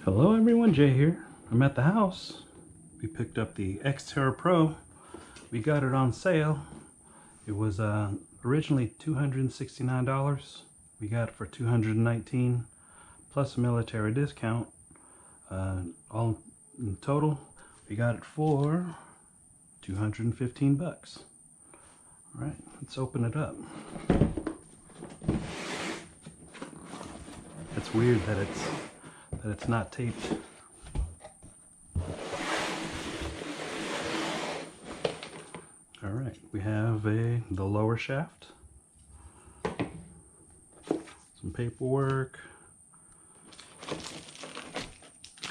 Hello everyone, Jay here. I'm at the house. We picked up the XTerra Pro. We got it on sale. It was originally $269. We got it for $219 plus a military discount. All in total, we got it for 215 bucks. All right, let's open it up. It's weird that it's not taped. All right, we have the lower shaft, some paperwork,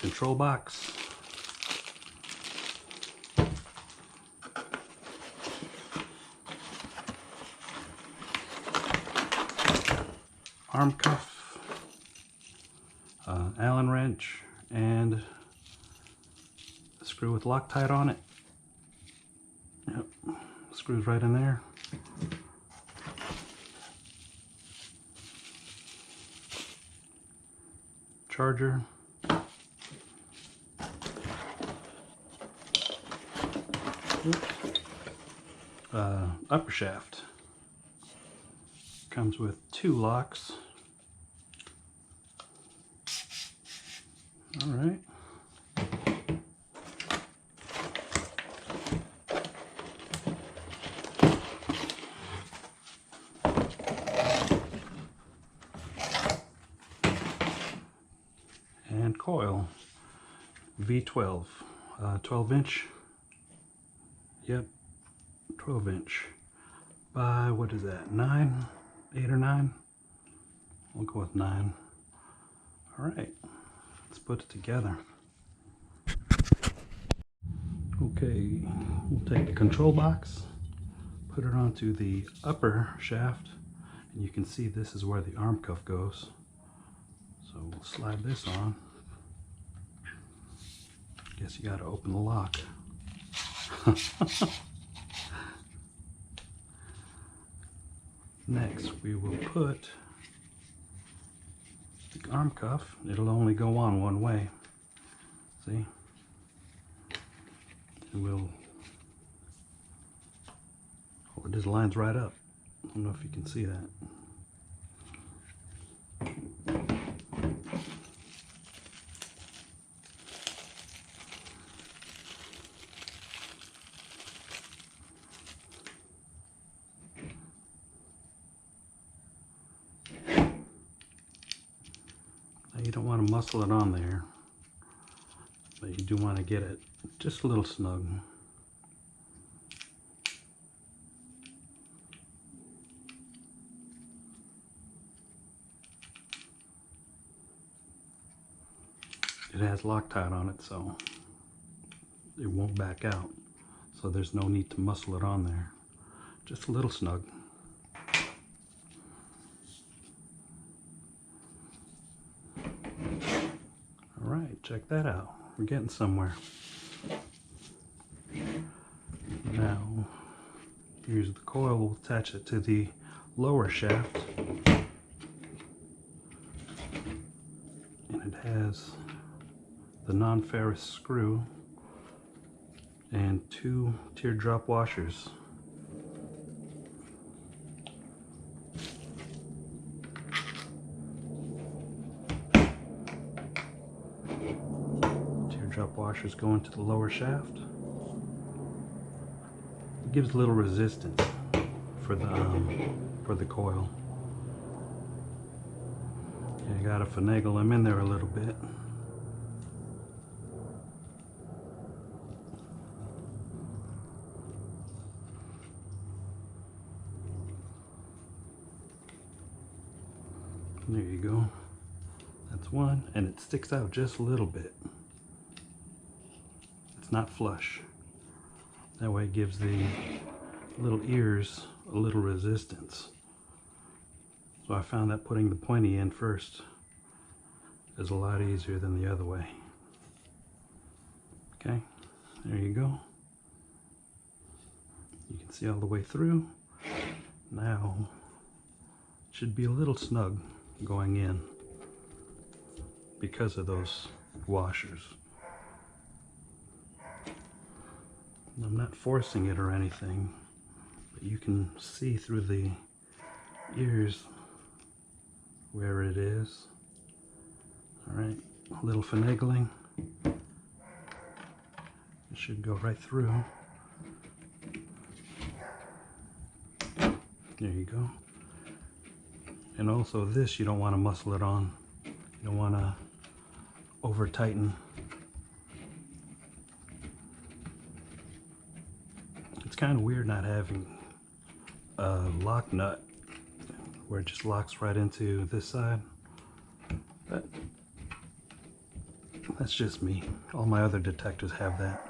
control box, arm cuff, Allen wrench, and a screw with Loctite on it. Yep, screws right in there. Charger. Upper shaft. Comes with 2 locks. All right. And coil. V12. 12 inch. Yep. 12 inch. By, what is that? 9? 8 or 9? We'll go with 9. All right. Let's put it together. Okay, we'll take the control box, put it onto the upper shaft, and you can see this is where the arm cuff goes. So we'll slide this on. Guess you gotta open the lock. Next, we will put the arm cuff. It'll only go on one way. See? And we'll. Oh, it just lines right up. I don't know if you can see that. You don't want to muscle it on there, but you do want to get it just a little snug. It has Loctite on it, so it won't back out. So there's no need to muscle it on there. Just a little snug. Alright, check that out. We're getting somewhere. Now, here's the coil. We'll attach it to the lower shaft. And it has the non-ferrous screw and 2 teardrop washers. Teardrop washers go into the lower shaft. It gives a little resistance for the coil. You gotta finagle them in there a little bit. There you go. That's one, and it sticks out just a little bit. It's not flush. That way it gives the little ears a little resistance. So I found that putting the pointy in first is a lot easier than the other way. Okay, there you go. You can see all the way through. Now, it should be a little snug going in because of those washers. I'm not forcing it or anything, but you can see through the ears where it is. Alright, a little finagling. It should go right through. There you go. And also this, you don't want to muscle it on. You don't want to over tighten. It's kind of weird not having a lock nut where it just locks right into this side. But that's just me. All my other detectors have that.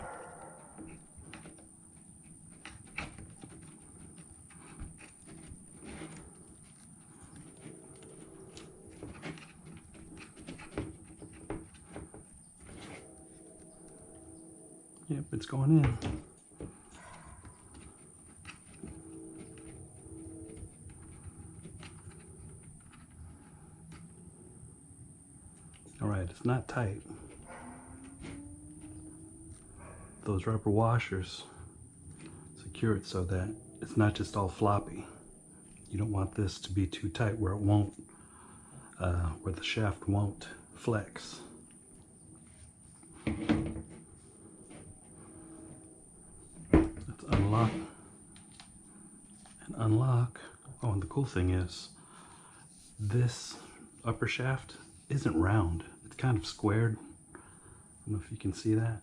Yep, it's going in. Alright, it's not tight. Those rubber washers secure it so that it's not just all floppy. You don't want this to be too tight where it won't, where the shaft won't flex. Let's unlock and unlock. Oh, and the cool thing is, this upper shaft isn't round. It's kind of squared. I don't know if you can see that.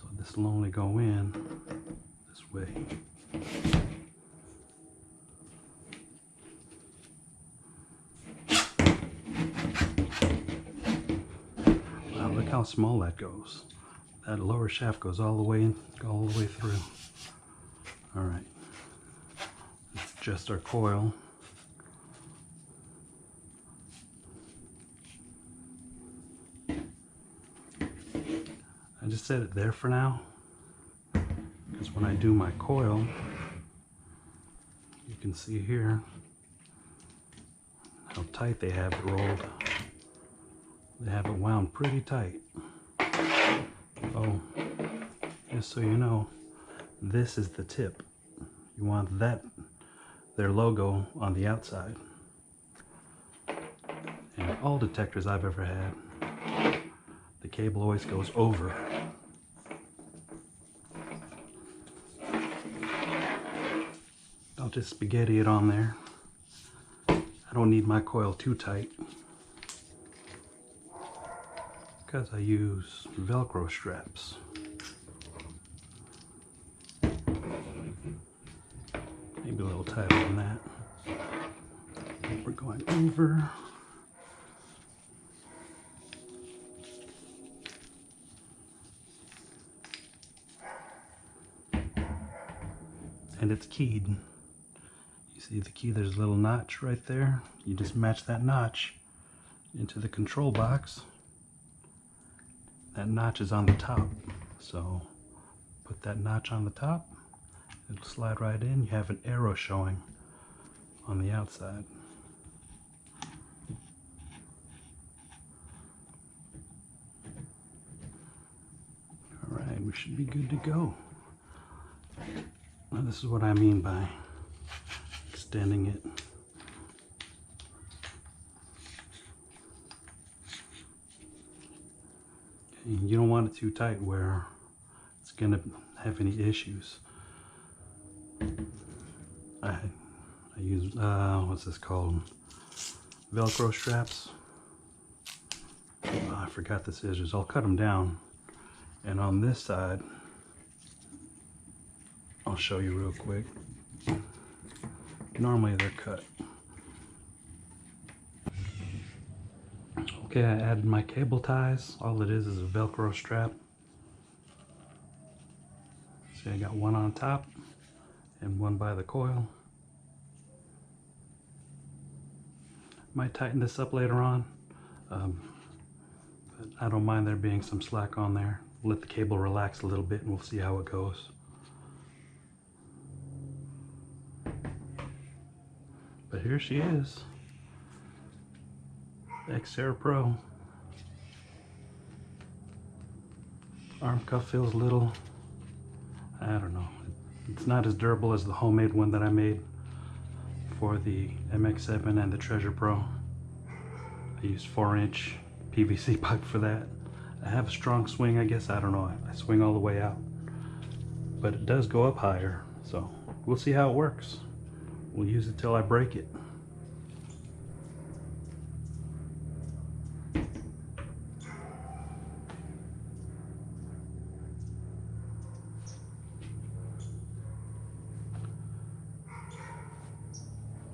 So this will only go in this way. Wow, look how small that goes. That lower shaft goes all the way in, all the way through. All right, let's adjust our coil. I just set it there for now, because when I do my coil, you can see here how tight they have it rolled. They have it wound pretty tight. Oh, just so you know, this is the tip. You want that, their logo on the outside. And all detectors I've ever had, the cable always goes over. I'll just spaghetti it on there. I don't need my coil too tight because I use Velcro straps. Maybe a little tighter than that. We're going over. And it's keyed. You see the key, there's a little notch right there. You just match that notch into the control box. That notch is on the top. So put that notch on the top. It'll slide right in. You have an arrow showing on the outside. Alright, we should be good to go. Now this is what I mean by extending it. Okay, you don't want it too tight where it's going to have any issues. I use, what's this called? Velcro straps. Oh, I forgot the scissors. I'll cut them down. And on this side, I'll show you real quick. Normally they're cut. Okay, I added my cable ties. All it is a Velcro strap. See, I got one on top and one by the coil. Might tighten this up later on, but I don't mind there being some slack on there. Let the cable relax a little bit and we'll see how it goes. But here she is. XTerra. Arm cuff feels little, I don't know, it's not as durable as the homemade one that I made for the MX7 and the TreasurePro. I used 4-inch PVC pipe for that. I have a strong swing, I guess, I don't know, I swing all the way out. But it does go up higher, so we'll see how it works. We'll use it till I break it.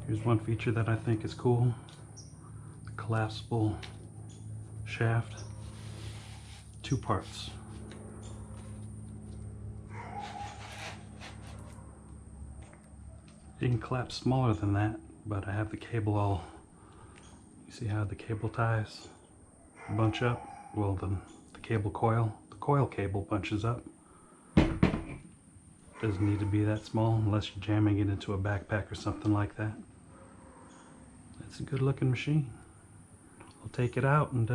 Here's one feature that I think is cool. The collapsible shaft. 2 parts. You can collapse smaller than that, but I have the cable all, you see how the cable ties bunch up? Well, the cable coil, the coil cable bunches up. Doesn't need to be that small unless you're jamming it into a backpack or something like that. It's a good looking machine. I'll take it out and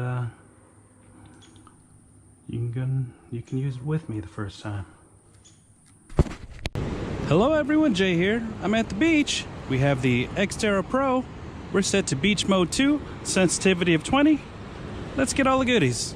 you can use it with me the first time. Hello everyone, Jay here. I'm at the beach. We have the XTerra Pro. We're set to beach mode 2, sensitivity of 20. Let's get all the goodies.